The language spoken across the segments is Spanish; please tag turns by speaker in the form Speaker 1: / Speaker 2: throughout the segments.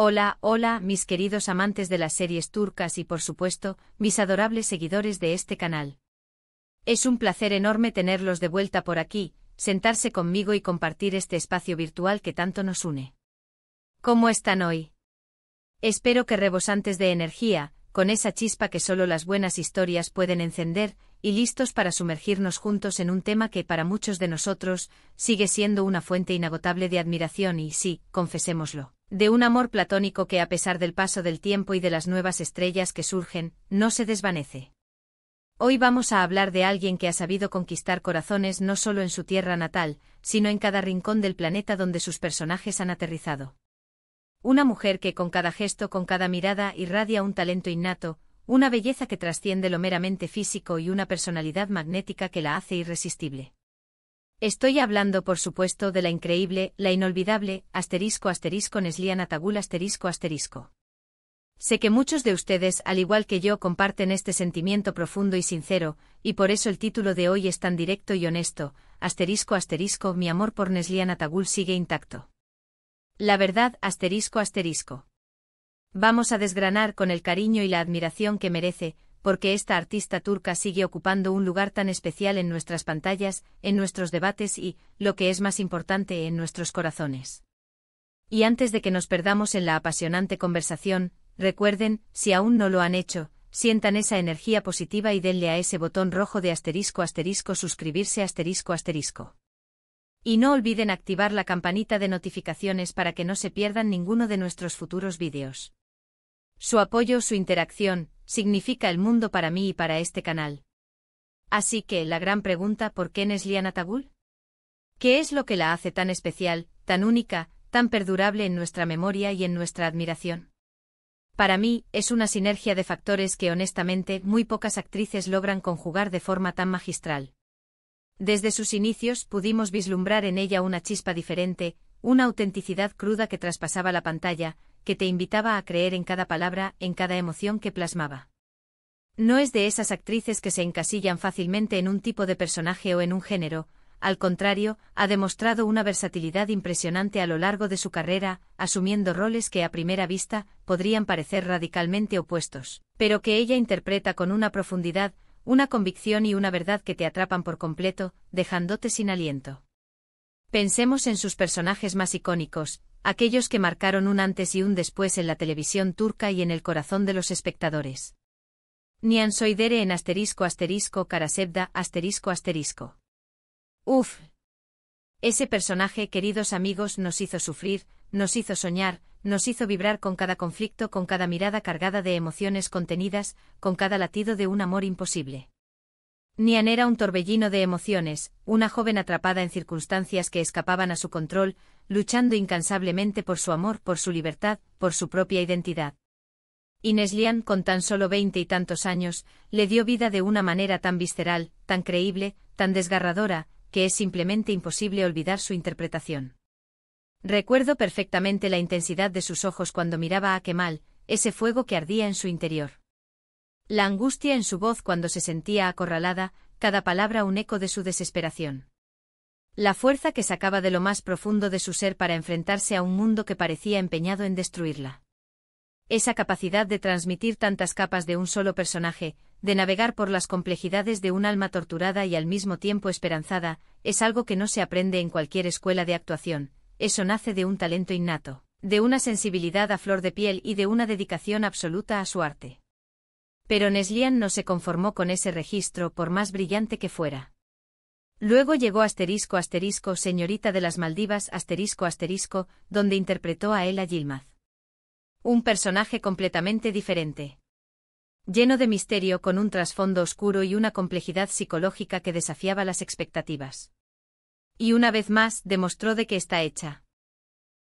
Speaker 1: Hola, hola, mis queridos amantes de las series turcas y por supuesto, mis adorables seguidores de este canal. Es un placer enorme tenerlos de vuelta por aquí, sentarse conmigo y compartir este espacio virtual que tanto nos une. ¿Cómo están hoy? Espero que rebosantes de energía, con esa chispa que solo las buenas historias pueden encender, y listos para sumergirnos juntos en un tema que para muchos de nosotros sigue siendo una fuente inagotable de admiración y, sí, confesémoslo, de un amor platónico que a pesar del paso del tiempo y de las nuevas estrellas que surgen, no se desvanece. Hoy vamos a hablar de alguien que ha sabido conquistar corazones no solo en su tierra natal, sino en cada rincón del planeta donde sus personajes han aterrizado. Una mujer que con cada gesto, con cada mirada, irradia un talento innato, una belleza que trasciende lo meramente físico y una personalidad magnética que la hace irresistible. Estoy hablando, por supuesto, de la increíble, la inolvidable, **Neslihan Atagul **. Sé que muchos de ustedes, al igual que yo, comparten este sentimiento profundo y sincero, y por eso el título de hoy es tan directo y honesto, **, mi amor por Neslihan Atagul sigue intacto. La verdad, **. Vamos a desgranar con el cariño y la admiración que merece, porque esta artista turca sigue ocupando un lugar tan especial en nuestras pantallas, en nuestros debates y, lo que es más importante, en nuestros corazones. Y antes de que nos perdamos en la apasionante conversación, recuerden, si aún no lo han hecho, sientan esa energía positiva y denle a ese botón rojo de **, suscribirse **. Y no olviden activar la campanita de notificaciones para que no se pierdan ninguno de nuestros futuros vídeos. Su apoyo, su interacción, significa el mundo para mí y para este canal. Así que, la gran pregunta, ¿por qué Neslihan Atagul? ¿Qué es lo que la hace tan especial, tan única, tan perdurable en nuestra memoria y en nuestra admiración? Para mí, es una sinergia de factores que honestamente muy pocas actrices logran conjugar de forma tan magistral. Desde sus inicios pudimos vislumbrar en ella una chispa diferente, una autenticidad cruda que traspasaba la pantalla, que te invitaba a creer en cada palabra, en cada emoción que plasmaba. No es de esas actrices que se encasillan fácilmente en un tipo de personaje o en un género, al contrario, ha demostrado una versatilidad impresionante a lo largo de su carrera, asumiendo roles que a primera vista podrían parecer radicalmente opuestos, pero que ella interpreta con una profundidad, una convicción y una verdad que te atrapan por completo, dejándote sin aliento. Pensemos en sus personajes más icónicos, aquellos que marcaron un antes y un después en la televisión turca y en el corazón de los espectadores. Nihan Soydere en **, Karasevda **. Uf. Ese personaje, queridos amigos, nos hizo sufrir, nos hizo soñar, nos hizo vibrar con cada conflicto, con cada mirada cargada de emociones contenidas, con cada latido de un amor imposible. Nihan era un torbellino de emociones, una joven atrapada en circunstancias que escapaban a su control, luchando incansablemente por su amor, por su libertad, por su propia identidad. Y Neslihan, con tan solo 20 y tantos años, le dio vida de una manera tan visceral, tan creíble, tan desgarradora, que es simplemente imposible olvidar su interpretación. Recuerdo perfectamente la intensidad de sus ojos cuando miraba a Kemal, ese fuego que ardía en su interior. La angustia en su voz cuando se sentía acorralada, cada palabra un eco de su desesperación. La fuerza que sacaba de lo más profundo de su ser para enfrentarse a un mundo que parecía empeñado en destruirla. Esa capacidad de transmitir tantas capas de un solo personaje, de navegar por las complejidades de un alma torturada y al mismo tiempo esperanzada, es algo que no se aprende en cualquier escuela de actuación, eso nace de un talento innato, de una sensibilidad a flor de piel y de una dedicación absoluta a su arte. Pero Neslihan no se conformó con ese registro por más brillante que fuera. Luego llegó *, señorita de las Maldivas *, donde interpretó a Ela Yilmaz. Un personaje completamente diferente. Lleno de misterio, con un trasfondo oscuro y una complejidad psicológica que desafiaba las expectativas. Y una vez más, demostró de qué está hecha.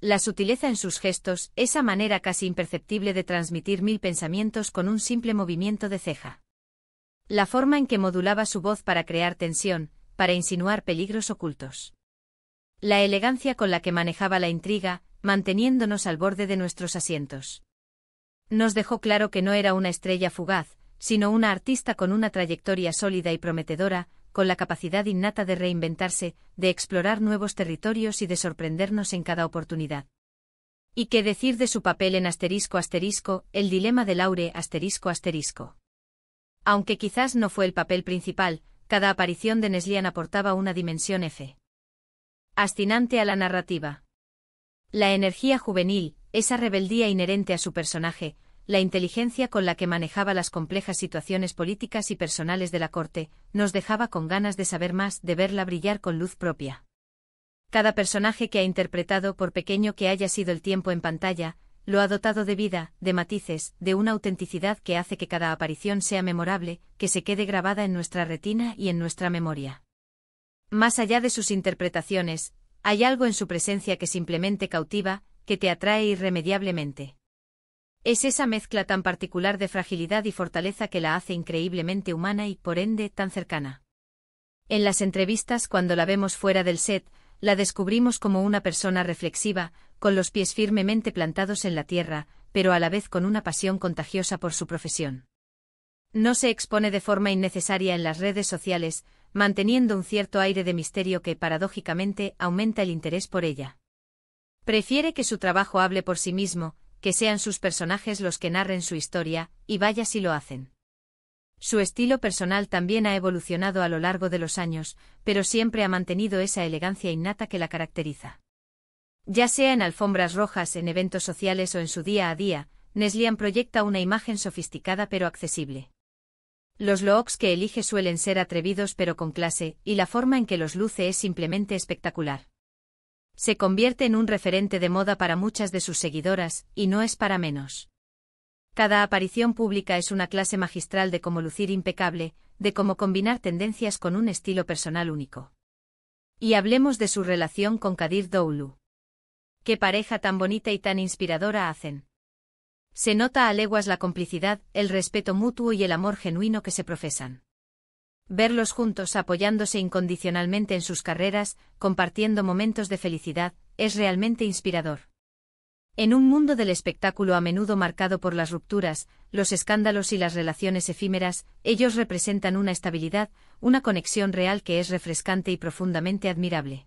Speaker 1: La sutileza en sus gestos, esa manera casi imperceptible de transmitir mil pensamientos con un simple movimiento de ceja. La forma en que modulaba su voz para crear tensión, para insinuar peligros ocultos. La elegancia con la que manejaba la intriga, manteniéndonos al borde de nuestros asientos. Nos dejó claro que no era una estrella fugaz, sino una artista con una trayectoria sólida y prometedora, con la capacidad innata de reinventarse, de explorar nuevos territorios y de sorprendernos en cada oportunidad. ¿Y qué decir de su papel en El dilema de Laure Aunque quizás no fue el papel principal, cada aparición de Neslian aportaba una dimensión fascinante a la narrativa. La energía juvenil, esa rebeldía inherente a su personaje, la inteligencia con la que manejaba las complejas situaciones políticas y personales de la corte, nos dejaba con ganas de saber más, de verla brillar con luz propia. Cada personaje que ha interpretado, por pequeño que haya sido el tiempo en pantalla, lo ha dotado de vida, de matices, de una autenticidad que hace que cada aparición sea memorable, que se quede grabada en nuestra retina y en nuestra memoria. Más allá de sus interpretaciones, hay algo en su presencia que simplemente cautiva, que te atrae irremediablemente. Es esa mezcla tan particular de fragilidad y fortaleza que la hace increíblemente humana y, por ende, tan cercana. En las entrevistas, cuando la vemos fuera del set, la descubrimos como una persona reflexiva, con los pies firmemente plantados en la tierra, pero a la vez con una pasión contagiosa por su profesión. No se expone de forma innecesaria en las redes sociales, manteniendo un cierto aire de misterio que, paradójicamente, aumenta el interés por ella. Prefiere que su trabajo hable por sí mismo, que sean sus personajes los que narren su historia, y vaya si lo hacen. Su estilo personal también ha evolucionado a lo largo de los años, pero siempre ha mantenido esa elegancia innata que la caracteriza. Ya sea en alfombras rojas, en eventos sociales o en su día a día, Neslian proyecta una imagen sofisticada pero accesible. Los looks que elige suelen ser atrevidos pero con clase, y la forma en que los luce es simplemente espectacular. Se convierte en un referente de moda para muchas de sus seguidoras, y no es para menos. Cada aparición pública es una clase magistral de cómo lucir impecable, de cómo combinar tendencias con un estilo personal único. Y hablemos de su relación con Kadir Doulu. ¡Qué pareja tan bonita y tan inspiradora hacen! Se nota a leguas la complicidad, el respeto mutuo y el amor genuino que se profesan. Verlos juntos apoyándose incondicionalmente en sus carreras, compartiendo momentos de felicidad, es realmente inspirador. En un mundo del espectáculo a menudo marcado por las rupturas, los escándalos y las relaciones efímeras, ellos representan una estabilidad, una conexión real que es refrescante y profundamente admirable.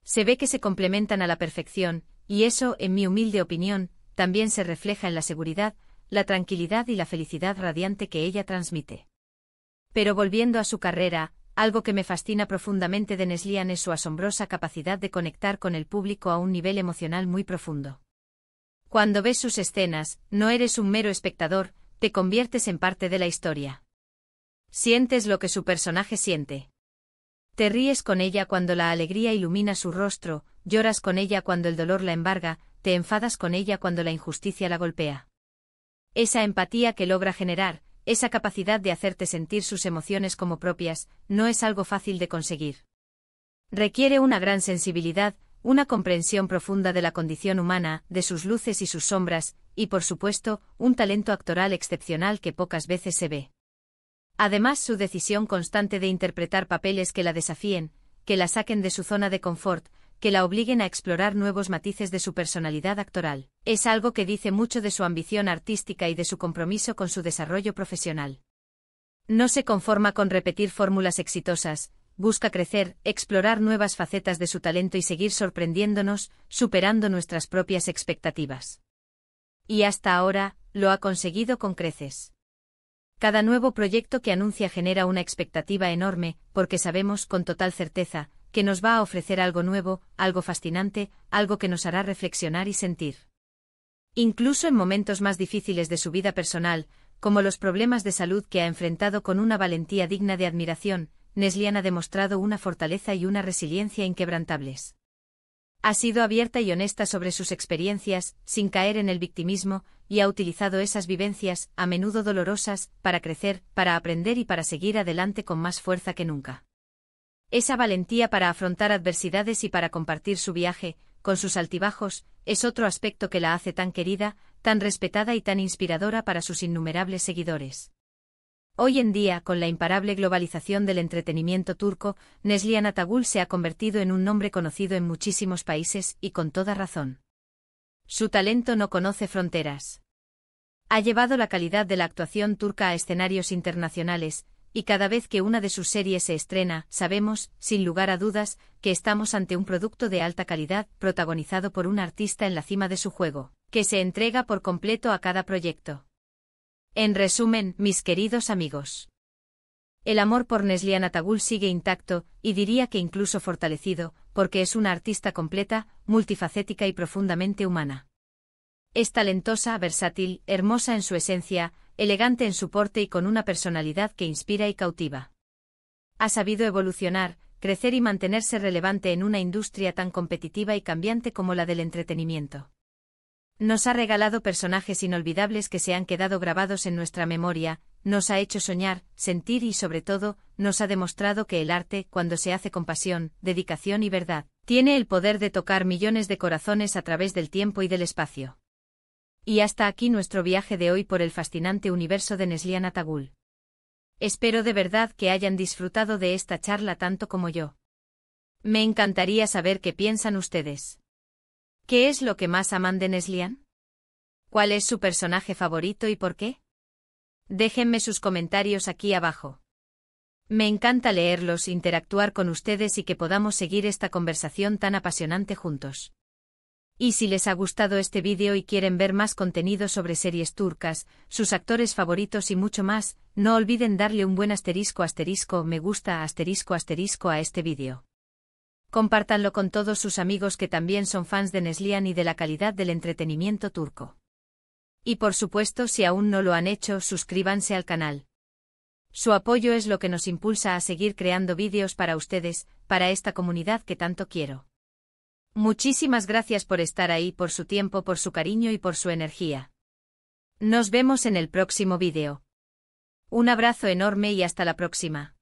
Speaker 1: Se ve que se complementan a la perfección, y eso, en mi humilde opinión, también se refleja en la seguridad, la tranquilidad y la felicidad radiante que ella transmite. Pero volviendo a su carrera, algo que me fascina profundamente de Neslian es su asombrosa capacidad de conectar con el público a un nivel emocional muy profundo. Cuando ves sus escenas, no eres un mero espectador, te conviertes en parte de la historia. Sientes lo que su personaje siente. Te ríes con ella cuando la alegría ilumina su rostro, lloras con ella cuando el dolor la embarga, te enfadas con ella cuando la injusticia la golpea. Esa empatía que logra generar, esa capacidad de hacerte sentir sus emociones como propias, no es algo fácil de conseguir. Requiere una gran sensibilidad, una comprensión profunda de la condición humana, de sus luces y sus sombras, y por supuesto, un talento actoral excepcional que pocas veces se ve. Además, su decisión constante de interpretar papeles que la desafíen, que la saquen de su zona de confort, que la obliguen a explorar nuevos matices de su personalidad actoral, es algo que dice mucho de su ambición artística y de su compromiso con su desarrollo profesional. No se conforma con repetir fórmulas exitosas, busca crecer, explorar nuevas facetas de su talento y seguir sorprendiéndonos, superando nuestras propias expectativas. Y hasta ahora, lo ha conseguido con creces. Cada nuevo proyecto que anuncia genera una expectativa enorme, porque sabemos con total certeza que nos va a ofrecer algo nuevo, algo fascinante, algo que nos hará reflexionar y sentir. Incluso en momentos más difíciles de su vida personal, como los problemas de salud que ha enfrentado con una valentía digna de admiración, Neslian ha demostrado una fortaleza y una resiliencia inquebrantables. Ha sido abierta y honesta sobre sus experiencias, sin caer en el victimismo, y ha utilizado esas vivencias, a menudo dolorosas, para crecer, para aprender y para seguir adelante con más fuerza que nunca. Esa valentía para afrontar adversidades y para compartir su viaje, con sus altibajos, es otro aspecto que la hace tan querida, tan respetada y tan inspiradora para sus innumerables seguidores. Hoy en día, con la imparable globalización del entretenimiento turco, Neslian Atagul se ha convertido en un nombre conocido en muchísimos países, y con toda razón. Su talento no conoce fronteras. Ha llevado la calidad de la actuación turca a escenarios internacionales, y cada vez que una de sus series se estrena, sabemos, sin lugar a dudas, que estamos ante un producto de alta calidad, protagonizado por un artista en la cima de su juego, que se entrega por completo a cada proyecto. En resumen, mis queridos amigos, el amor por Neslihan Atagul sigue intacto, y diría que incluso fortalecido, porque es una artista completa, multifacética y profundamente humana. Es talentosa, versátil, hermosa en su esencia, elegante en su porte y con una personalidad que inspira y cautiva. Ha sabido evolucionar, crecer y mantenerse relevante en una industria tan competitiva y cambiante como la del entretenimiento. Nos ha regalado personajes inolvidables que se han quedado grabados en nuestra memoria, nos ha hecho soñar, sentir y sobre todo, nos ha demostrado que el arte, cuando se hace con pasión, dedicación y verdad, tiene el poder de tocar millones de corazones a través del tiempo y del espacio. Y hasta aquí nuestro viaje de hoy por el fascinante universo de Neslihan Atagul. Espero de verdad que hayan disfrutado de esta charla tanto como yo. Me encantaría saber qué piensan ustedes. ¿Qué es lo que más aman de Neslihan? ¿Cuál es su personaje favorito y por qué? Déjenme sus comentarios aquí abajo. Me encanta leerlos, interactuar con ustedes y que podamos seguir esta conversación tan apasionante juntos. Y si les ha gustado este vídeo y quieren ver más contenido sobre series turcas, sus actores favoritos y mucho más, no olviden darle un buen *me gusta *a este vídeo. Compártanlo con todos sus amigos que también son fans de Neslihan y de la calidad del entretenimiento turco. Y por supuesto, si aún no lo han hecho, suscríbanse al canal. Su apoyo es lo que nos impulsa a seguir creando vídeos para ustedes, para esta comunidad que tanto quiero. Muchísimas gracias por estar ahí, por su tiempo, por su cariño y por su energía. Nos vemos en el próximo vídeo. Un abrazo enorme y hasta la próxima.